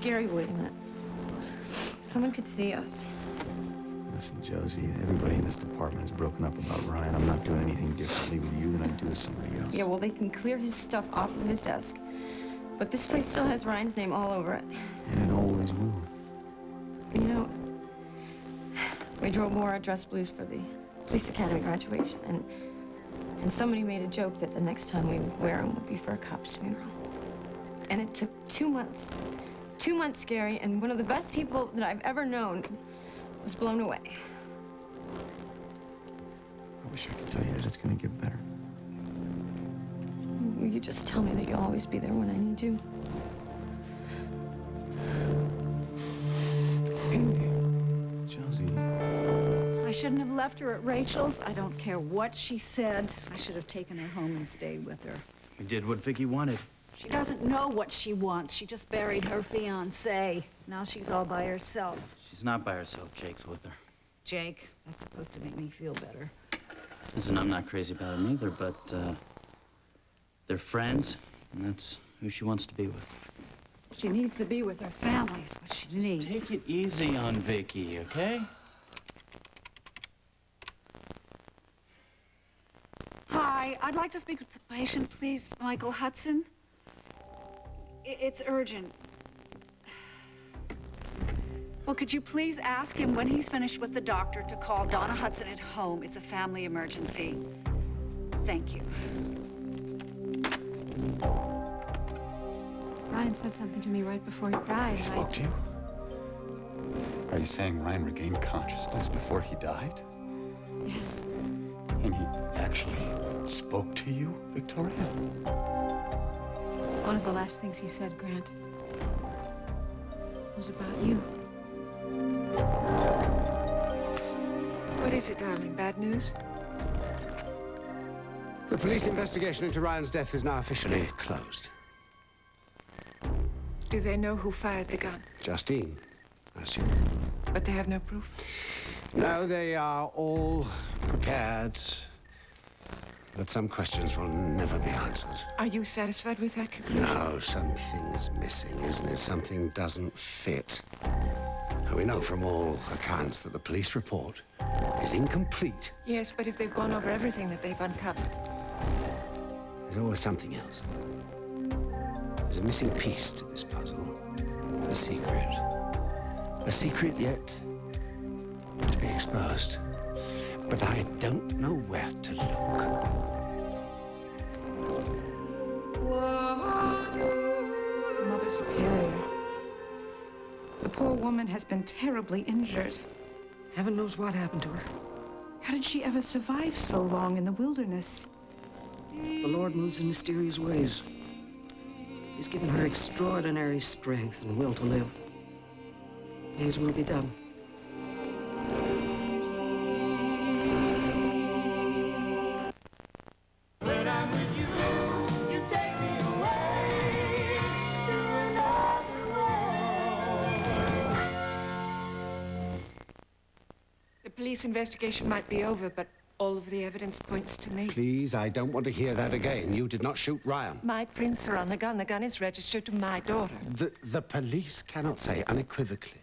Gary, wait a minute. Someone could see us. Listen, Josie, everybody in this department is broken up about Ryan. I'm not doing anything differently with you than I'd do with somebody else. Yeah, well, they can clear his stuff off of his desk. But this place still has Ryan's name all over it. And it always will. You know, we wore our dress blues for the police academy graduation, and somebody made a joke that the next time we wear them would be for a cop's funeral. And it took 2 months. 2 months, Gary, and one of the best people that I've ever known was blown away. I wish I could tell you that it's gonna get better. Will you just tell me that you'll always be there when I need you? Josie. I shouldn't have left her at Rachel's. I don't care what she said. I should have taken her home and stayed with her. You did what Vicky wanted. She doesn't know what she wants. She just buried her fiancé. Now she's all by herself. She's not by herself. Jake's with her. Jake, that's supposed to make me feel better. Listen, I'm not crazy about him either, but they're friends, and that's who she wants to be with. She needs to be with her family, is what she needs. Take it easy on Vicky, okay? Hi, I'd like to speak with the patient, please. Michael Hudson. It's urgent. Well, could you please ask him when he's finished with the doctor to call Donna Hudson at home? It's a family emergency. Thank you. Ryan said something to me right before he died. He spoke to you? Are you saying Ryan regained consciousness before he died? Yes. And he actually spoke to you, Victoria? One of the last things he said, Grant, was about you. What is it, darling? Bad news? The police investigation into Ryan's death is now officially closed. Do they know who fired the gun? Justine, I assume. But they have no proof? No, they are all prepared. But some questions will never be answered. Are you satisfied with that conclusion? No, something is missing, isn't it? Something doesn't fit. We know from all accounts that the police report is incomplete. Yes, but if they've gone over everything that they've uncovered. There's always something else. There's a missing piece to this puzzle. A secret. A secret yet to be exposed. But I don't know where to look. Mother Superior. The poor woman has been terribly injured. Heaven knows what happened to her. How did she ever survive so long in the wilderness? The Lord moves in mysterious ways. He's given her extraordinary strength and will to live. His will be done. The police investigation might be over, but all of the evidence points to me. Please, I don't want to hear that again. You did not shoot Ryan. My prints are on the gun. The gun is registered to my daughter. The police cannot say unequivocally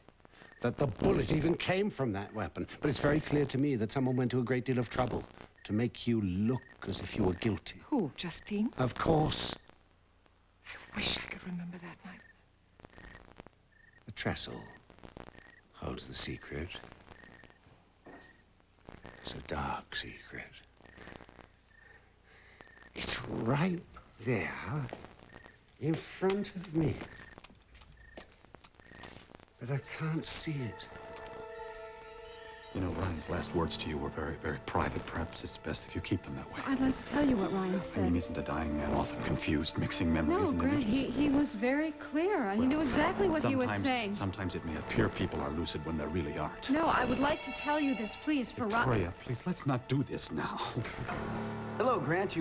that the bullet even came from that weapon. But it's very clear to me that someone went to a great deal of trouble to make you look as if you were guilty. Who, Justine? Of course. I wish I could remember that night. The trestle holds the secret. It's a dark secret. It's right there in front of me. But I can't see it. You know, Ryan's last words to you were very, very private. Perhaps it's best if you keep them that way. I'd like to tell you what Ryan I said. mean, isn't a dying man often confused, mixing memories No, and Grant, images? he was very clear. He knew exactly what he was saying. Sometimes it may appear people are lucid when they really aren't. No, I would like to tell you this, please, for Ryan. Victoria, please, let's not do this now. Hello, Grant.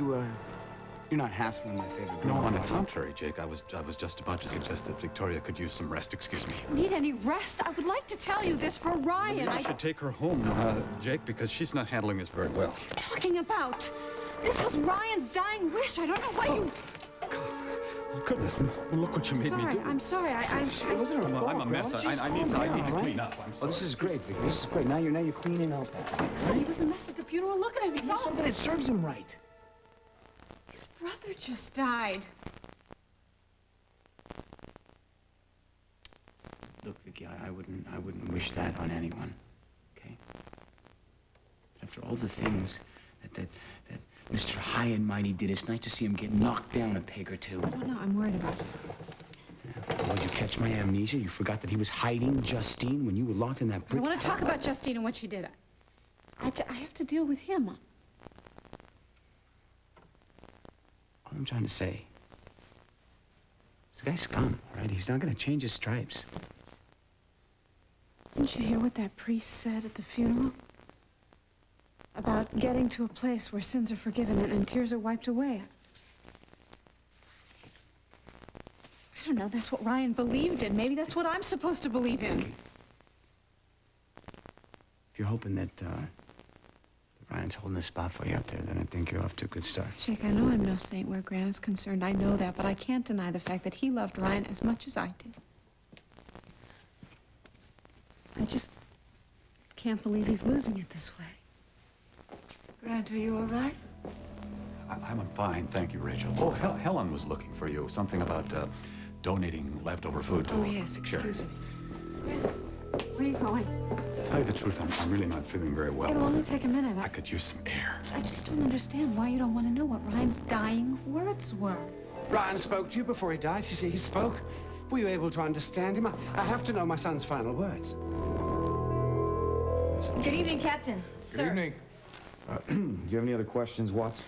You're not hassling my favorite No, girl. on the contrary, Jake. I was just about to suggest that Victoria could use some rest. Excuse me. Need any rest? I would like to tell you this for Ryan. Maybe I should take her home, Jake, because she's not handling this very well. Talking about? This was Ryan's dying wish. I don't know why you... Goodness, look what you made me Sorry, do. I'm sorry. It wasn't her fault. I'm a mess. girl. Just I need calm to down, all right? clean up. I'm Oh, sorry. this is great, Vicky. This is great. Now you're cleaning up. He was a mess at the funeral. Look at him. He's Do all... something that serves him right. His brother just died. Look, Vicky, I wouldn't wish that on anyone, okay? After all the things that Mr. High and Mighty did, it's nice to see him get knocked down a peg or two. I don't know. I'm worried about it. Well, you catch my amnesia? You forgot that he was hiding Justine when you were locked in that I brick don't want to talk about Justine and what she did. I have to deal with him. All I'm trying to say, this guy's scum, all right? He's not gonna change his stripes. Didn't you hear what that priest said at the funeral? About getting to a place where sins are forgiven and tears are wiped away. I don't know, that's what Ryan believed in. Maybe that's what I'm supposed to believe in. If you're hoping that Ryan's holding a spot for you out there, then I think you're off to a good start. Jake, I know I'm no saint where Grant is concerned. I know that, but I can't deny the fact that he loved Ryan as much as I did. I just can't believe he's losing it this way. Grant, are you all right? I'm fine, thank you, Rachel. Oh, Helen was looking for you. Something about donating leftover food to Oh, yes, charity. excuse me. Where are you going? To tell you the truth, I'm really not feeling very well. It'll only take a minute. I could use some air. I just don't understand why you don't want to know what Ryan's dying words were. Ryan spoke to you before he died. You see, he spoke. Were you able to understand him? I have to know my son's final words. Good evening, Captain. Good evening. Do you have any other questions, Watts?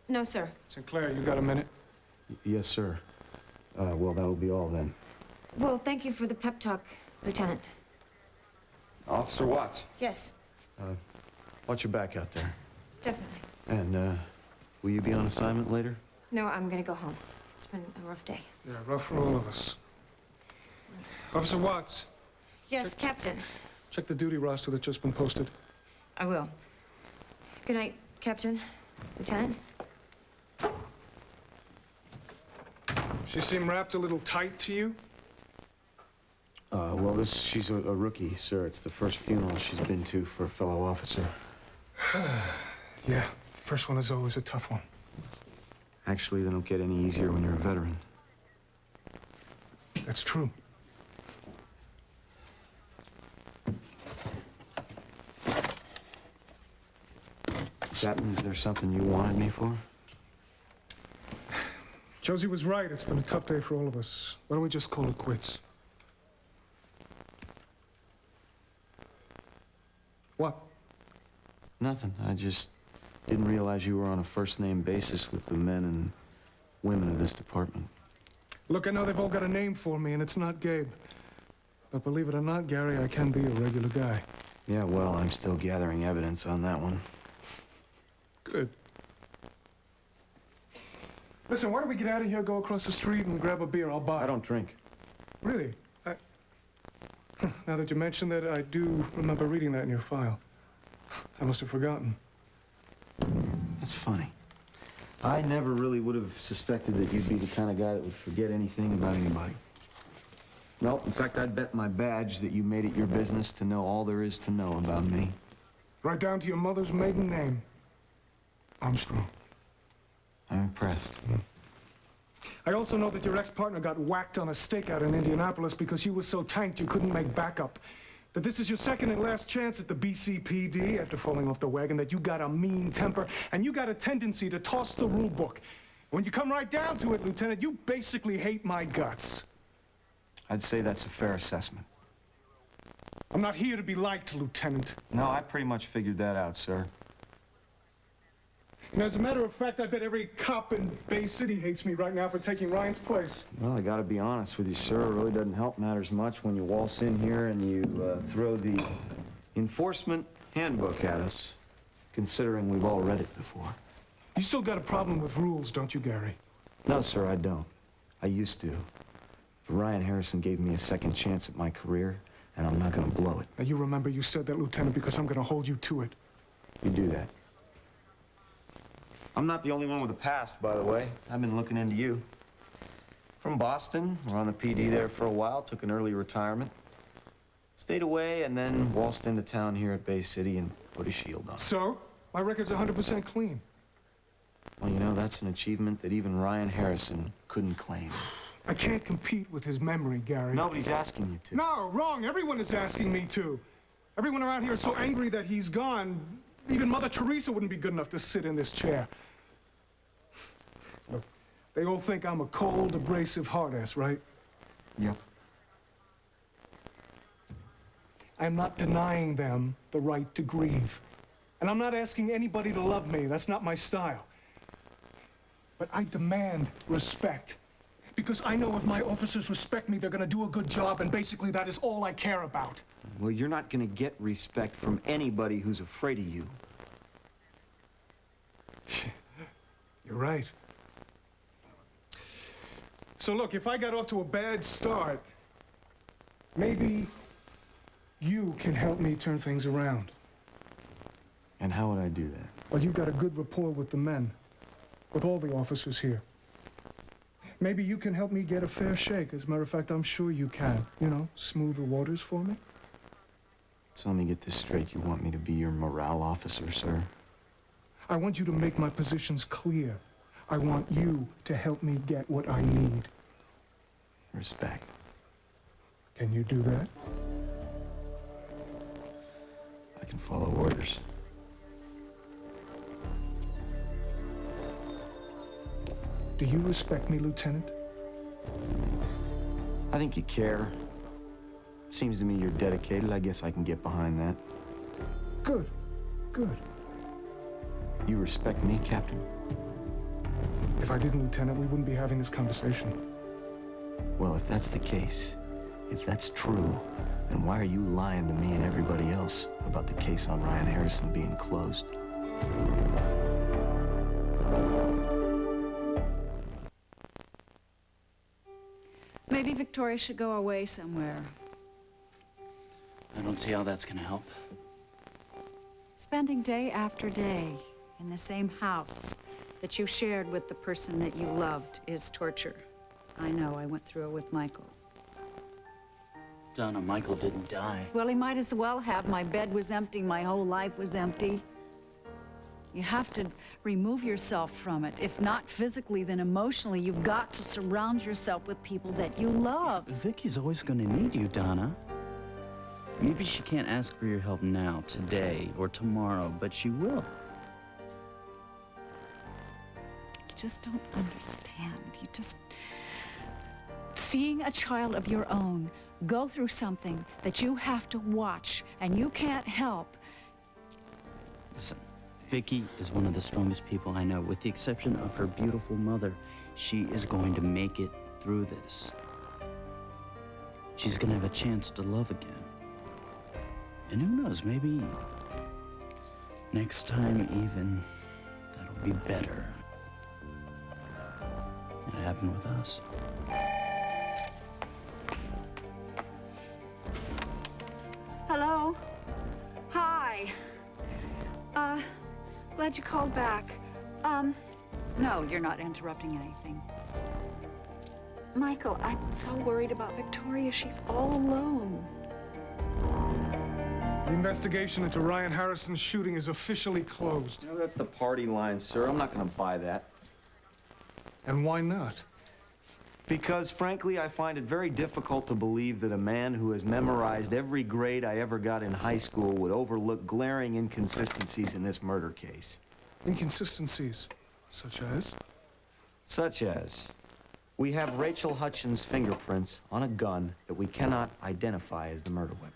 No, sir. Sinclair, you got a minute? Yes, sir. Well, that'll be all then. Well, thank you for the pep talk, Lieutenant. Officer Watts, Yes, watch your back out there. definitely. And, will you be on assignment later? No, I'm gonna go home. It's been a rough day. Yeah, rough for all of us. Officer Watts, Yes, Captain. check the duty roster that's just been posted. I will. Good night, Captain. Lieutenant. She seemed wrapped a little tight to you? Well, she's a rookie, sir. It's the first funeral she's been to for a fellow officer. Yeah, first one is always a tough one. Actually, they don't get any easier when you're a veteran. That's true. Captain, is there something you wanted me for? Josie was right. It's been a tough day for all of us. Why don't we just call it quits? What? Nothing. I just didn't realize you were on a first-name basis with the men and women of this department. Look, I know they've all got a name for me, and it's not Gabe. But believe it or not, Gary, I can be a regular guy. Yeah, well, I'm still gathering evidence on that one. Good. Listen, why don't we get out of here, go across the street, and grab a beer? I'll buy. I don't drink. Really? Now that you mention that, I do remember reading that in your file. I must have forgotten. That's funny. I never really would have suspected that you'd be the kind of guy that would forget anything about anybody. No, in fact, I'd bet my badge that you made it your business to know all there is to know about me. Right down to your mother's maiden name. Armstrong. I'm impressed. I also know that your ex-partner got whacked on a stakeout in Indianapolis because you were so tanked you couldn't make backup. That this is your second and last chance at the BCPD after falling off the wagon, that you got a mean temper, and you got a tendency to toss the rule book. When you come right down to it, Lieutenant, you basically hate my guts. I'd say that's a fair assessment. I'm not here to be liked, Lieutenant. No, I pretty much figured that out, sir. And as a matter of fact, I bet every cop in Bay City hates me right now for taking Ryan's place. Well, I gotta be honest with you, sir. It really doesn't help matters much when you waltz in here and you throw the enforcement handbook at us, considering we've all read it before. You still got a problem with rules, don't you, Gary? No, sir, I don't. I used to. But Ryan Harrison gave me a second chance at my career, and I'm not gonna blow it. Now, you remember you said that, Lieutenant, because I'm gonna hold you to it. You do that. I'm not the only one with a past, by the way. I've been looking into you. From Boston. We're on the PD there for a while, took an early retirement. Stayed away and then waltzed into town here at Bay City and put a shield on. So, my record's 100% clean. Well, you know, that's an achievement that even Ryan Harrison couldn't claim. I can't compete with his memory, Gary. Nobody's asking you to. No, wrong. Everyone is asking me to. Everyone around here is so angry that he's gone. Even Mother Teresa wouldn't be good enough to sit in this chair. Look, they all think I'm a cold, abrasive hard-ass, right? Yep. I'm not denying them the right to grieve. And I'm not asking anybody to love me. That's not my style. But I demand respect. Because I know if my officers respect me, they're gonna do a good job, and basically that is all I care about. Well, you're not gonna get respect from anybody who's afraid of you. You're right. So look, if I got off to a bad start, maybe you can help me turn things around. And how would I do that? Well, you've got a good rapport with the men, with all the officers here. Maybe you can help me get a fair shake. As a matter of fact, I'm sure you can. You know, smooth the waters for me. So let me get this straight. You want me to be your morale officer, sir? I want you to make my positions clear. I want you to help me get what I need. Respect. Can you do that? I can follow orders. Do you respect me, Lieutenant? I think you care. Seems to me you're dedicated. I guess I can get behind that. Good. Good. You respect me, Captain? If I didn't, Lieutenant, we wouldn't be having this conversation. Well, if that's the case, if that's true, then why are you lying to me and everybody else about the case on Ryan Harrison being closed? Maybe Victoria should go away somewhere. I don't see how that's gonna help. Spending day after day in the same house that you shared with the person that you loved is torture. I know, I went through it with Michael. Donna, Michael didn't die. Well, he might as well have. My bed was empty, my whole life was empty. You have to remove yourself from it. If not physically, then emotionally. You've got to surround yourself with people that you love. Vicky's always gonna need you, Donna. Maybe she can't ask for your help now, today, or tomorrow, but she will. You just don't understand. You just... Seeing a child of your own go through something that you have to watch and you can't help. Listen, Vicky is one of the strongest people I know. With the exception of her beautiful mother, she is going to make it through this. She's gonna have a chance to love again. And who knows, maybe next time even, that'll be better. It happened with us. Hello? Hi. Glad you called back. No, you're not interrupting anything. Michael, I'm so worried about Victoria. She's all alone. The investigation into Ryan Harrison's shooting is officially closed. You know, that's the party line, sir. I'm not gonna buy that. And why not? Because, frankly, I find it very difficult to believe that a man who has memorized every grade I ever got in high school would overlook glaring inconsistencies in this murder case. Inconsistencies, such as? Such as, we have Rachel Hutchins' fingerprints on a gun that we cannot identify as the murder weapon.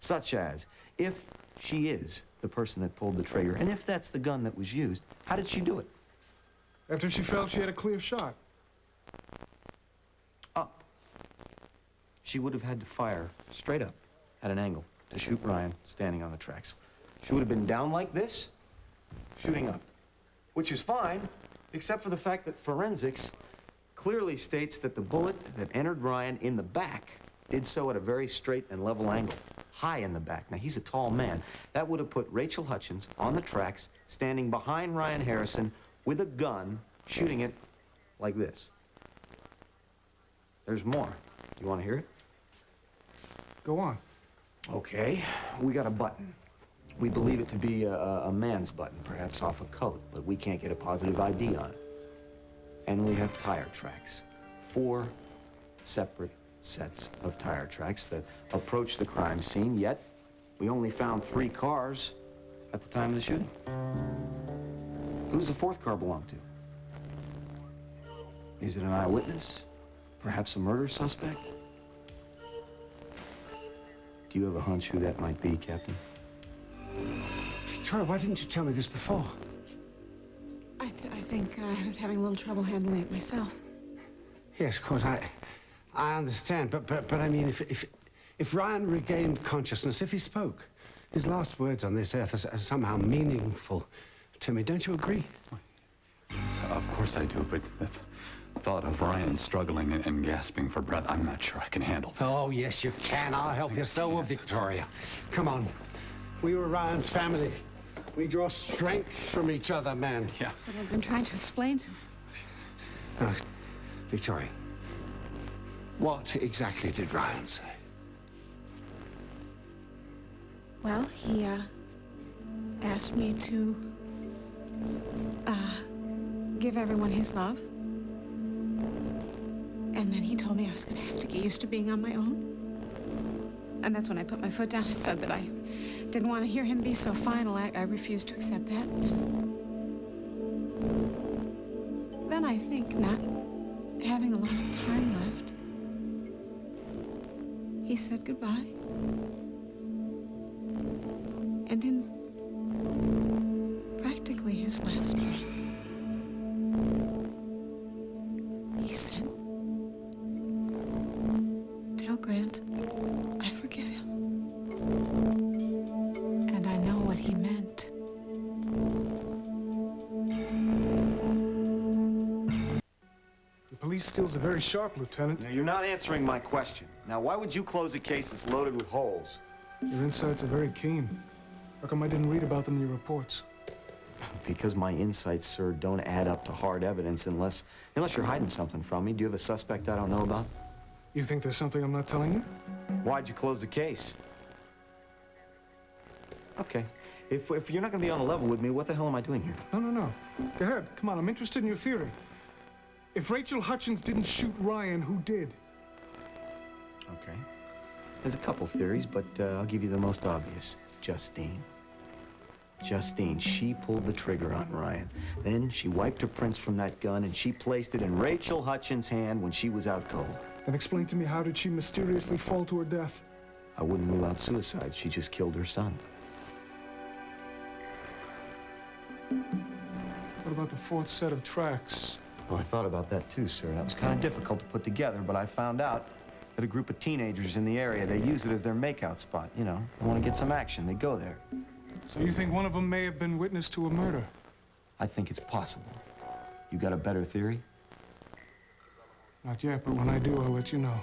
Such as, if she is the person that pulled the trigger, and if that's the gun that was used, how did she do it? After she felt she had a clear shot. Up. She would have had to fire straight up at an angle to shoot Ryan standing on the tracks. She would have been down like this, shooting up, which is fine, except for the fact that forensics clearly states that the bullet that entered Ryan in the back did so at a very straight and level angle, high in the back. Now, he's a tall man. That would have put Rachel Hutchins on the tracks, standing behind Ryan Harrison with a gun, shooting it like this. there's more. You want to hear it? Go on. Okay, we got a button. We believe it to be a man's button, perhaps off a coat, but we can't get a positive ID on it. And we have tire tracks. 4 separate sets of tire tracks that approach the crime scene, yet we only found 3 cars at the time of the shooting. Who's the 4th car belong to? Is it an eyewitness? Perhaps a murder suspect? Do you have a hunch who that might be, Captain? Victoria, why didn't you tell me this before? I think I was having a little trouble handling it myself. Yes, of course, I understand, but I mean, if Ryan regained consciousness, if he spoke, his last words on this earth are somehow meaningful to me, don't you agree? Yes, of course I do, but the thought of Ryan struggling and gasping for breath, I'm not sure I can handle. Oh, yes, you can. I'll help you. So will Victoria. Come on. We were Ryan's family. We draw strength from each other, man. Yeah. That's what I've been trying to explain to him. Victoria, what exactly did Ryan say? Well, he asked me to give everyone his love. And then he told me I was going to have to get used to being on my own. And that's when I put my foot down and said that I didn't want to hear him be so final. I refused to accept that. And then I think, not having a lot of time left, he said goodbye. And in practically his last breath, he said, "Tell Grant I forgive him." And I know what he meant. Your police skills are very sharp, Lieutenant. Now, you're not answering my question. Now, why would you close a case that's loaded with holes? Your insights are very keen. How come I didn't read about them in your reports? Because my insights, sir, don't add up to hard evidence unless you're hiding something from me. Do you have a suspect I don't know about? You think there's something I'm not telling you? Why'd you close the case? Okay. If you're not going to be on a level with me, what the hell am I doing here? No. Go ahead. Come on, I'm interested in your theory. If Rachel Hutchins didn't shoot Ryan, who did? Okay. There's a couple theories, but I'll give you the most obvious. Justine. Justine, she pulled the trigger on Ryan. Then she wiped her prints from that gun and she placed it in Rachel Hutchins' hand when she was out cold. Then explain to me, how did she mysteriously fall to her death? I wouldn't rule out suicide. She just killed her son. What about the 4th set of tracks? Well, I thought about that too, sir. That was kind of difficult to put together, but I found out that a group of teenagers in the area, they use it as their makeout spot. You know, they want to get some action. They go there. So you think one of them may have been witness to a murder? I think it's possible. You got a better theory? Not yet, but when I do, I'll let you know.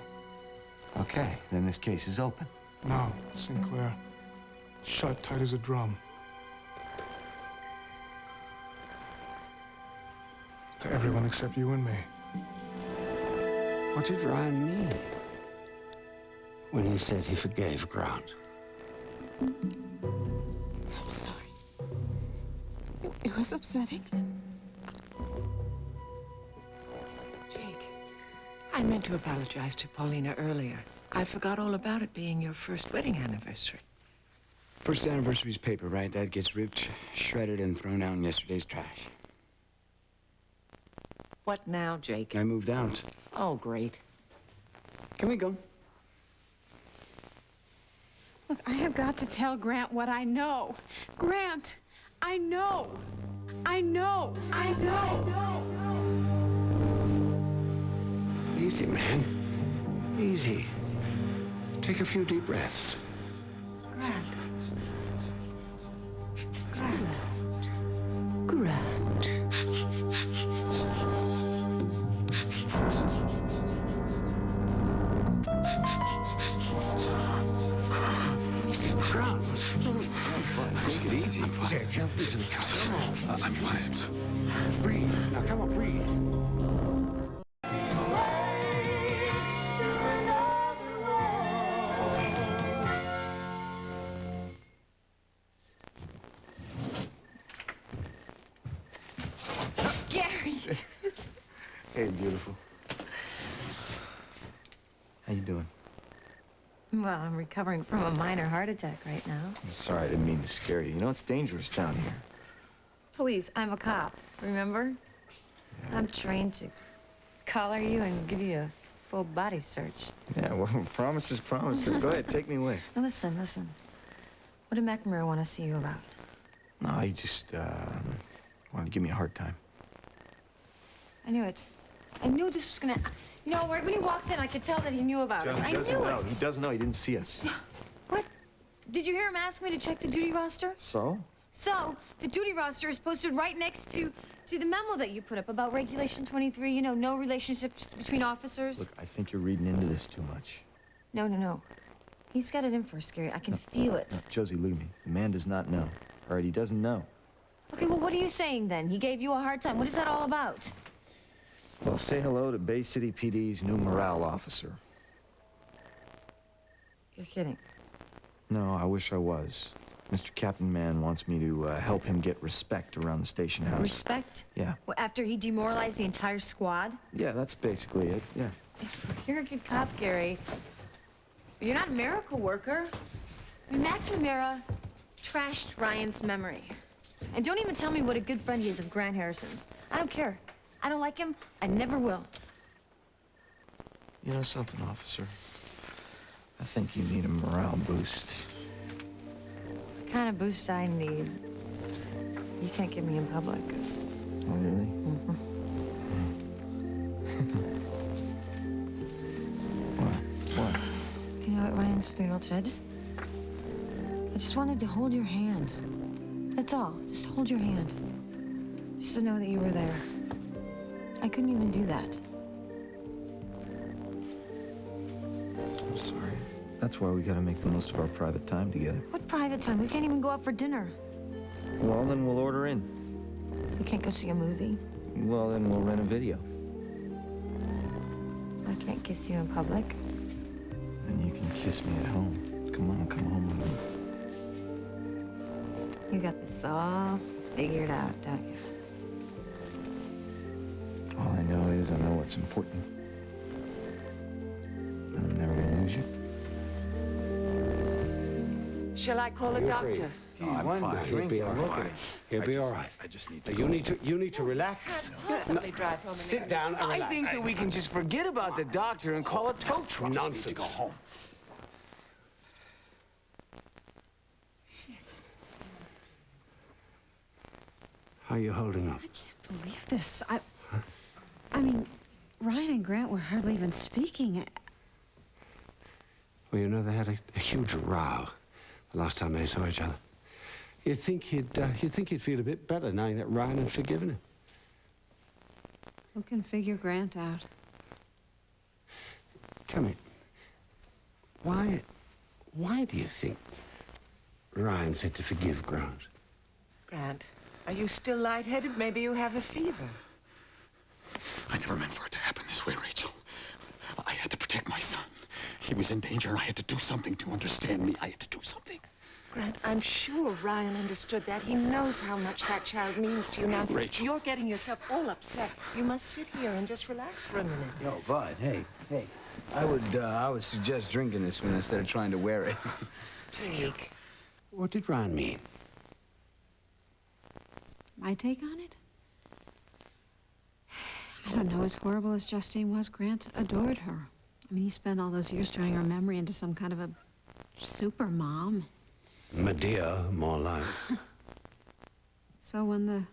Okay, then this case is open. No, Sinclair. Shut tight as a drum. To everyone except you and me. What did Ryan mean when he said he forgave Grant? I'm sorry. It was upsetting. Jake, I meant to apologize to Paulina earlier. I forgot all about it being your first wedding anniversary. First anniversary's paper, right? That gets ripped, shredded, and thrown out in yesterday's trash. What now, Jake? I moved out. Oh, great. Can we go? Look, I have got to tell Grant what I know. Grant, I know. I know. I know. Easy, man. Easy. Take a few deep breaths. Grant. Grant. Easy, Grant. Take it easy. Dick, help me to the car. I'm fine. Breathe. Now, come on, breathe. Hey, beautiful. How you doing? Well, I'm recovering from a minor heart attack right now. I'm sorry, I didn't mean to scare you. You know, it's dangerous down here. Please, I'm a cop, remember? I'm trained to collar you and give you a full body search. Yeah, well, promises, promises. Go ahead, take me away. Now listen. What did McNamara want to see you about? No, he just, wanted to give me a hard time. I knew it. I knew this was gonna... You know, right when he walked in, I could tell that he knew about it. I knew it. He doesn't know. He didn't see us. What? Did you hear him ask me to check the duty roster? So? So, the duty roster is posted right next to the memo that you put up about Regulation 23, you know, no relationships between officers. Look, I think you're reading into this too much. No. He's got it in for us, Gary. I can feel it. No, Josie, look at me. The man does not know. All right, he doesn't know. Okay, well, what are you saying then? He gave you a hard time. What is that all about? Well, say hello to Bay City PD's new morale officer. You're kidding. No, I wish I was. Mr. Captain Man wants me to help him get respect around the station house. Respect? Yeah. Well, after he demoralized the entire squad? Yeah, that's basically it, yeah. You're a good cop, Gary. But you're not a miracle worker. I mean, McNamara trashed Ryan's memory. And don't even tell me what a good friend he is of Grant Harrison's. I don't care. I don't like him. I never will. You know something, officer? I think you need a morale boost. The kind of boost I need, you can't give me in public. Oh, really? Mm-hmm. What? You know, at Ryan's funeral today, I just wanted to hold your hand. That's all. Just hold your hand. Just to know that you were there. I couldn't even do that. I'm sorry. That's why we gotta make the most of our private time together. What private time? We can't even go out for dinner. Well, then we'll order in. We can't go see a movie. Well, then we'll rent a video. I can't kiss you in public. And you can kiss me at home. Come on, come home with me. You got this all figured out, don't you? All I know is I know what's important. And I'm never gonna lose you. Shall I call a doctor? No, I'm fine. He'll be all I'm right. fine. He'll be all right. I just need to You go. need to relax. Possibly drive home. Sit down and I relax. think that we can just forget about the doctor and call a tow truck. Nonsense. Need to go home. How are you holding up? I can't believe this. I mean, Ryan and Grant were hardly even speaking. Well, you know, they had a huge row the last time they saw each other. You'd think he'd feel a bit better knowing that Ryan had forgiven him. Who can figure Grant out? Tell me, why do you think Ryan said to forgive Grant? Grant, are you still lightheaded? Maybe you have a fever. I never meant for it to happen this way, Rachel. I had to protect my son. He was in danger, and I had to do something to understand me. I had to do something. Grant, I'm sure Ryan understood that. He knows how much that child means to you now. Rachel. You're getting yourself all upset. You must sit here and just relax for a minute. Yo, Bud, hey. I would suggest drinking this one instead of trying to wear it. Jake. What did Ryan mean? My take on it? I don't know. As horrible as Justine was, Grant adored her. I mean, he spent all those years turning her memory into some kind of a super mom. Medea, more like. So when the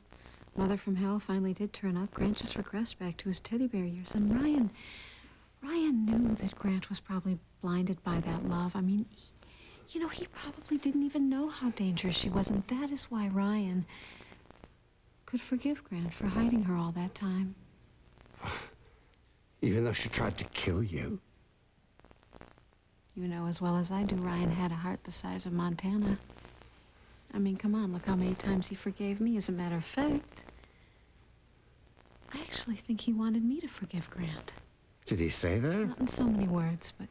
mother from hell finally did turn up, Grant just regressed back to his teddy bear years. And Ryan knew that Grant was probably blinded by that love. I mean, he probably didn't even know how dangerous she was. And that is why Ryan could forgive Grant for hiding her all that time. Even though she tried to kill you. You know as well as I do, Ryan had a heart the size of Montana. I mean, come on, look how many times he forgave me. As a matter of fact, I actually think he wanted me to forgive Grant. Did he say that? Not in so many words, but...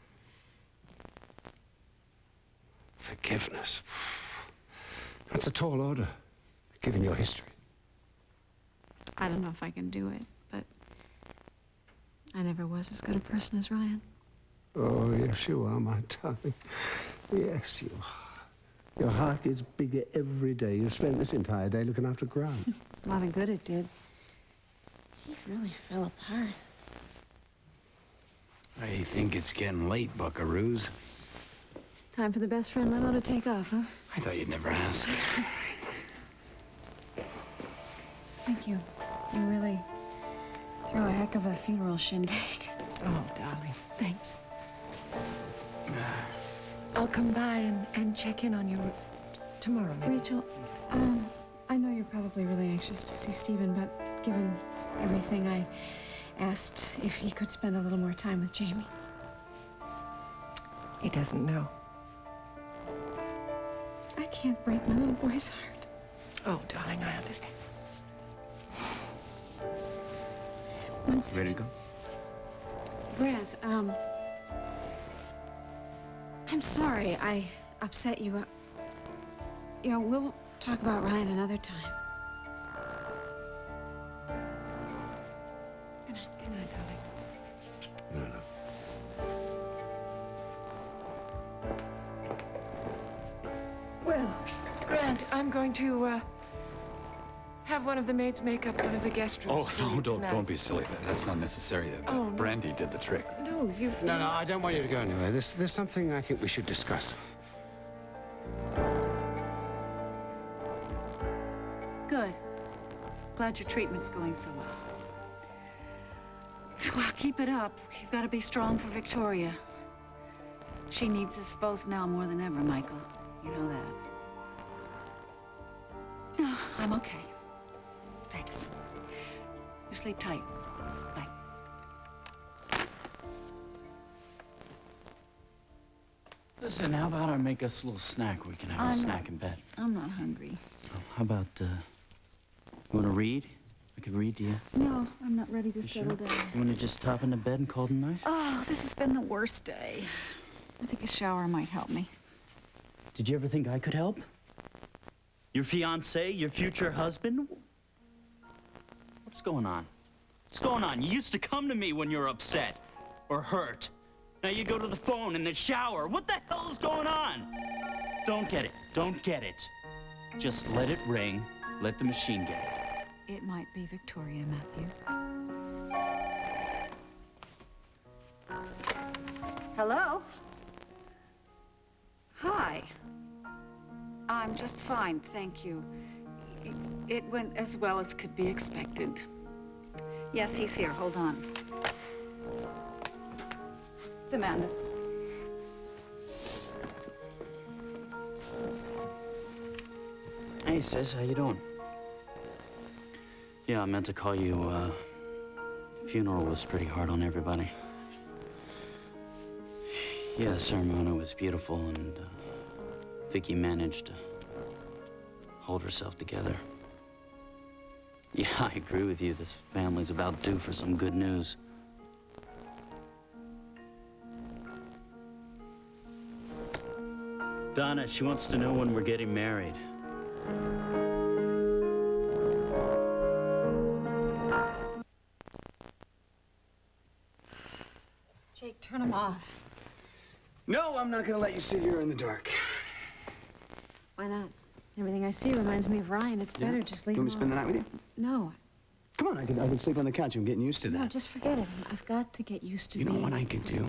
Forgiveness. That's a tall order, given your history. I don't know if I can do it, but I never was as good a person as Ryan. Oh, yes, you are, my darling. Yes, you are. Your heart gets bigger every day. You spent this entire day looking after Grant. A lot of good it did. He really fell apart. I think it's getting late, buckaroos. Time for the best friend limo to take off, huh? I thought you'd never ask. Thank you. You really throw a heck of a funeral shindig. Oh, darling. Thanks. I'll come by and check in on you tomorrow, maybe. Rachel, I know you're probably really anxious to see Stephen, but given everything, I asked if he could spend a little more time with Jamie. He doesn't know. I can't break my little boy's heart. Oh, darling, I understand. Ready to go? Grant, I'm sorry I upset you. You know, we'll talk about Ryan another time. Good night. Good night, darling. No, no. Well, Grant, I'm going to, have one of the maids make up one of the guest rooms. Oh, for no, you don't tonight. be silly. That's not necessary. Oh, no. Brandy did the trick. No, you... No, no, I don't want you to go anywhere. There's something I think we should discuss. Good. Glad your treatment's going so well. Well, keep it up. You've got to be strong for Victoria. She needs us both now more than ever, Michael. You know that. No, I'm okay. Thanks. You sleep tight. Bye. Listen, how about I make us a little snack? We can have a snack in bed. I'm not hungry. Oh, how about, you want to read? I could read to you. No, I'm not ready to You settle sure? down. You want to just hop into bed and call it a night? Oh, this has been the worst day. I think a shower might help me. Did you ever think I could help? Your fiancé, your future husband? What's going on? What's going on? You used to come to me when you're upset or hurt. Now you go to the phone and then shower. What the hell is going on? Don't get it. Don't get it. Just let it ring. Let the machine get it. It might be Victoria, Matthew. Hello? Hi. I'm just fine, thank you. It went as well as could be expected. Yes, he's here. Hold on. It's Amanda. Hey, sis, how you doing? Yeah, I meant to call you, funeral was pretty hard on everybody. Yeah, the ceremony was beautiful, and, Vicky managed to hold herself together. Yeah, I agree with you. This family's about due for some good news. Donna, she wants to know when we're getting married. Jake, turn him off. No, I'm not gonna let you sit here in the dark. Why not? Everything I see reminds me of Ryan. It's better just leave You him want me to spend the night with you? No, Come on, I can sleep on the couch. I'm getting used to that. no, just forget it. I've got to get used to You know being... what I could do?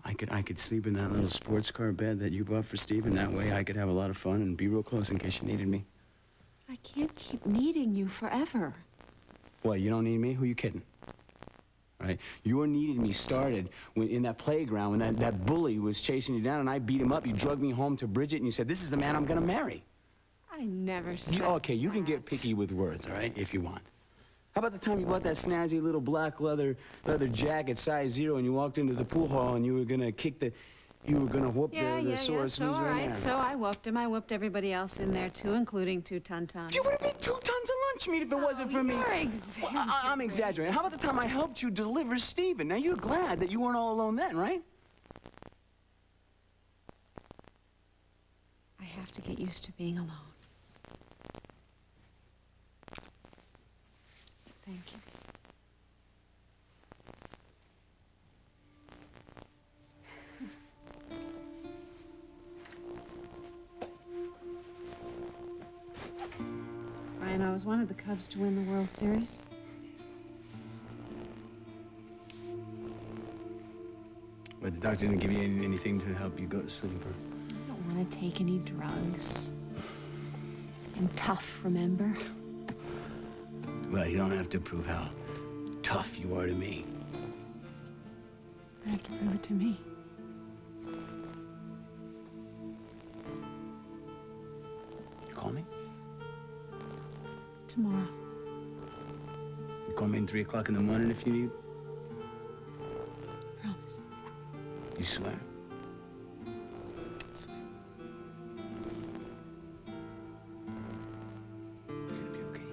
I could sleep in that little sports car bed that you bought for Steve, and that way I could have a lot of fun and be real close in case you needed me. I can't keep needing you forever. What, you don't need me? Who you kidding? All right? Your needing me started when in that playground when that bully was chasing you down and I beat him up. You drugged me home to Bridget and you said, this is the man I'm gonna marry. I never said Okay, you can get that. picky with words, all right, if you want. How about the time you bought that snazzy little black leather jacket, size 0, and you walked into the pool hall and you were gonna whoop the sore So, snoozer all in right, there. so I whooped him. I whooped everybody else in there, too, including 2 Ton-Ton. You would have made 2 tons of lunch meat if it wasn't for me. You're Well, I'm exaggerating. How about the time I helped you deliver Stephen? Now, you're glad that you weren't all alone then, right? I have to get used to being alone. Thank you. always wanted the Cubs to win the World Series. But the doctor didn't give you anything to help you go to sleep, or? I don't want to take any drugs. I'm tough, remember? Well, you don't have to prove how tough you are to me. I have to prove it to me. You call me? Tomorrow. You call me at 3 o'clock in the morning if you need. Promise. You swear? I swear. You're gonna be okay.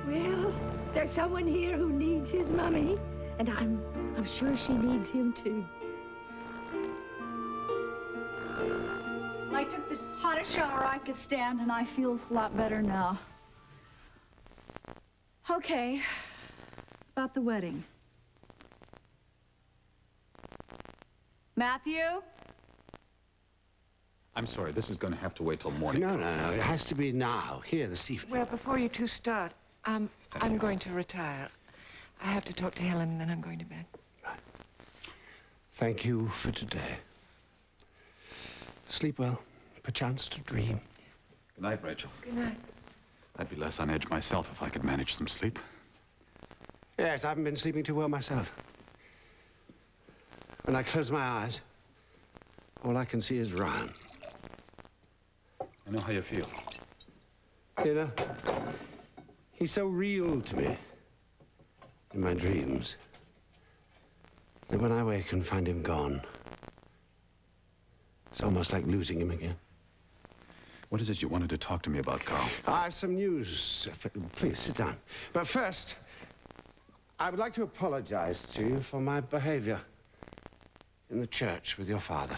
Well, there's someone here who needs his mummy, and I'm sure she needs him too. I took the hottest shower I could stand, and I feel a lot better now. Okay, about the wedding. Matthew? I'm sorry, this is going to have to wait till morning. No, it has to be now, here this evening. Well, before you two start, I'm going to retire. I have to talk to Helen, and then I'm going to bed. Thank you for today. Sleep well, perchance to dream. Good night, Rachel. Good night. I'd be less on edge myself if I could manage some sleep. Yes, I haven't been sleeping too well myself. When I close my eyes, all I can see is Ryan. I know how you feel. You know, he's so real to me in my dreams that when I wake and find him gone, it's almost like losing him again. What is it you wanted to talk to me about, Carl? I have some news. Please, sit down. But first, I would like to apologize to you for my behavior in the church with your father.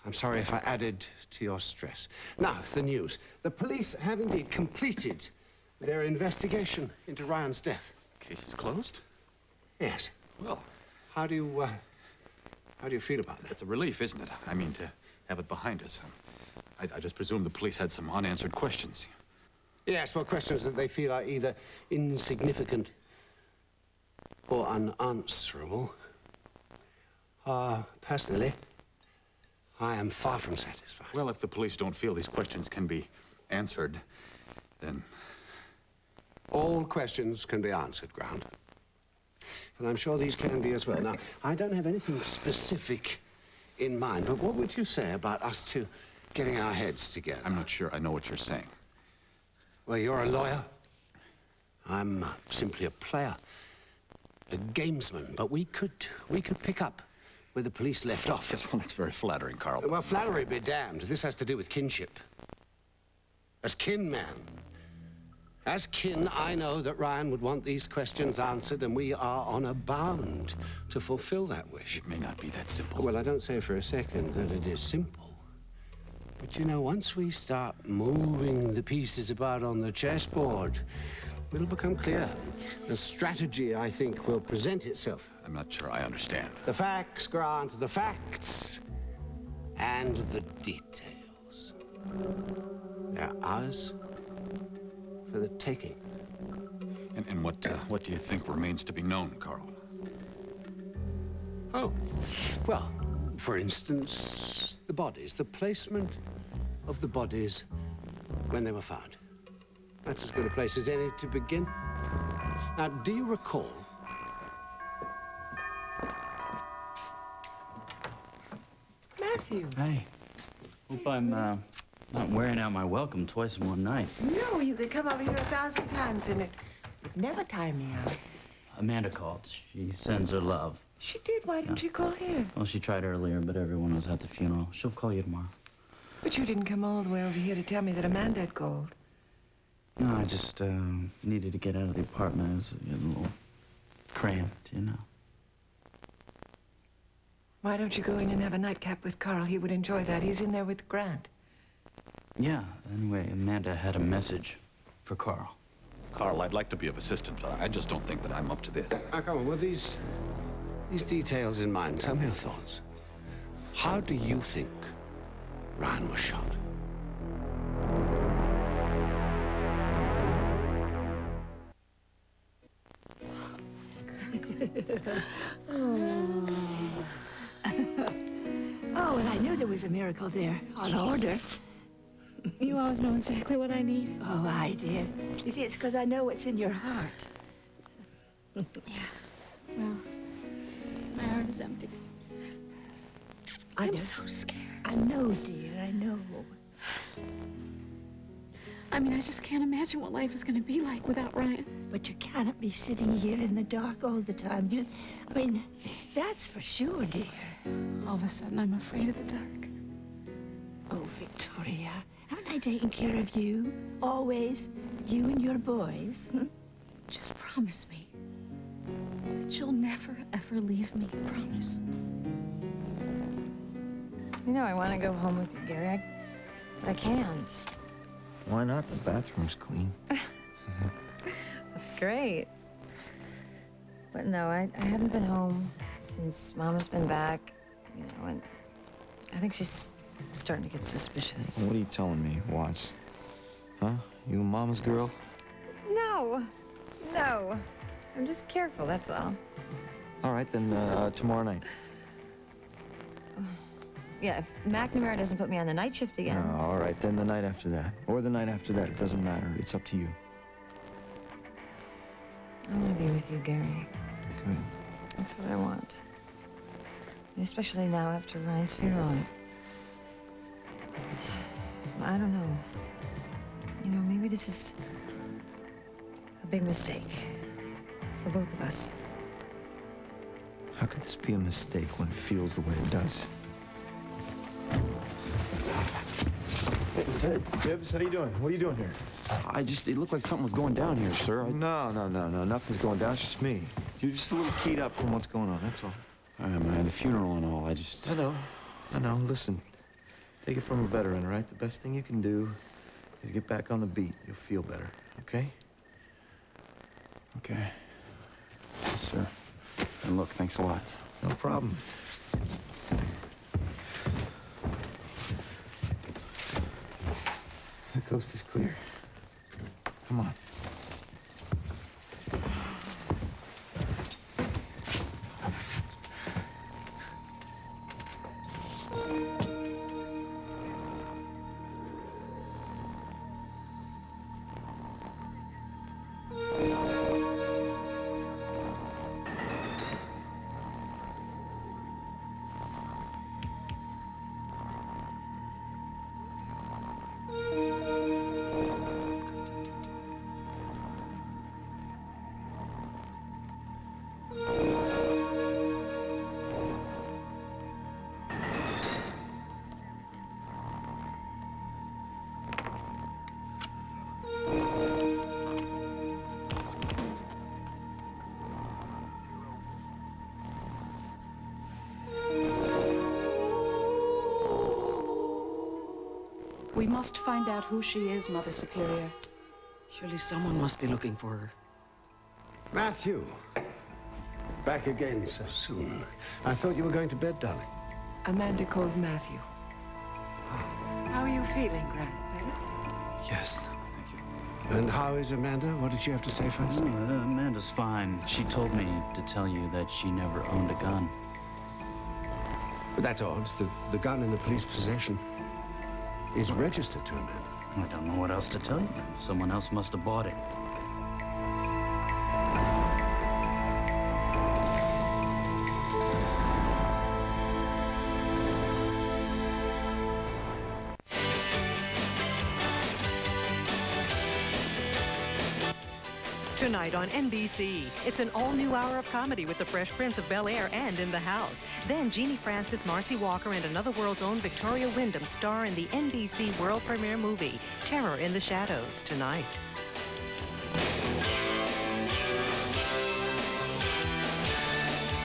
I'm sorry if I added to your stress. Now, the news. The police have indeed completed their investigation into Ryan's death. Case is closed? Yes. Well, How do you feel about that? it's a relief, isn't it? I mean, to have it behind us. I just presume the police had some unanswered questions. Yes, well, questions that they feel are either insignificant or unanswerable. Personally, I am far from satisfied. Well, if the police don't feel these questions can be answered, then... All questions can be answered, Grant. And I'm sure these can be as well. Now, I don't have anything specific in mind, but what would you say about us two getting our heads together? I'm not sure I know what you're saying. Well, you're a lawyer. I'm simply a player, a gamesman. But we could pick up where the police left off. Yes, well, that's very flattering, Carl. Well, flattery be damned. This has to do with kinship. As kin man. As kin, I know that Ryan would want these questions answered, and we are on a bound to fulfill that wish. It may not be that simple. Well, I don't say for a second that it is simple. But you know, once we start moving the pieces about on the chessboard, it'll become clear. The strategy, I think, will present itself. I'm not sure I understand. The facts, Grant, the facts. And the details. They're ours for the taking. And what do you think remains to be known, Carl? Oh, well, for instance, the bodies, the placement of the bodies when they were found. That's as good a place as any to begin. Now, do you recall? Matthew. Hey. Hope I'm Not wearing out my welcome twice in one night. No, you could come over here 1,000 times and it would never tire me out. Amanda called. She sends her love. She did. Why didn't you call here? Well, she tried earlier, but everyone was at the funeral. She'll call you tomorrow. But you didn't come all the way over here to tell me that Amanda had called. No, I just needed to get out of the apartment. It was getting a little cramped, you know. Why don't you go in and have a nightcap with Carl? He would enjoy that. He's in there with Grant. Yeah, anyway, Amanda had a message for Carl. Carl, I'd like to be of assistance, but I just don't think that I'm up to this. Come on, with these details in mind, tell me your thoughts. How do you think Ryan was shot? Oh, and I knew there was a miracle there, on order. You always know exactly what I need. Oh, I did. You see, it's because I know what's in your heart. Well, my heart is empty. I'm so scared. I know, dear, I know. I mean, I just can't imagine what life is going to be like without Ryan. But you cannot be sitting here in the dark all the time. I mean, that's for sure, dear. All of a sudden, I'm afraid of the dark. Oh, Victoria, haven't I taken care of you? Always? You and your boys? Just promise me that you'll never, ever leave me. Promise. You know, I want to go home with you, Gary, but I can't. Why not? The bathroom's clean. That's great. But no, I haven't been home since Mama's been back, you know, and I think she's starting to get suspicious. What are you telling me, Watts? Huh? You Mama's girl? No. I'm just careful, that's all. All right, then tomorrow night. Yeah, if McNamara doesn't put me on the night shift again. No, all right, then the night after that. Or the night after that. It doesn't matter. It's up to you. I want to be with you, Gary. Good. That's what I want. And especially now after Ryan's funeral. I don't know. You know, maybe this is a big mistake for both of us. How could this be a mistake when it feels the way it does? Hey, Lieutenant Gibbs, how you doing? What are you doing here? It looked like something was going down here, sir. No, nothing's going down. It's just me. You're just a little keyed up from what's going on, that's all. Man, the funeral and all, I know. Listen, take it from a veteran, all right? The best thing you can do is get back on the beat. You'll feel better, okay? Okay. Yes, sir. And look, thanks a lot. No problem. The coast is clear. Come on. We must find out who she is, Mother Superior. Surely someone must be looking for her. Matthew, back again so soon. I thought you were going to bed, darling. Amanda called Matthew. How are you feeling, Grant? Yes, thank you. And how is Amanda? What did she have to say first? Amanda's fine. She told me to tell you that she never owned a gun. But that's odd. The gun in the police possession is registered to Amanda. I don't know what else to tell you. Someone else must have bought it. Tonight on NBC, it's an all-new hour of comedy with the Fresh Prince of Bel-Air and In the House. Then Jeannie Francis, Marcy Walker, and Another World's own Victoria Wyndham star in the NBC world premiere movie, Terror in the Shadows, tonight.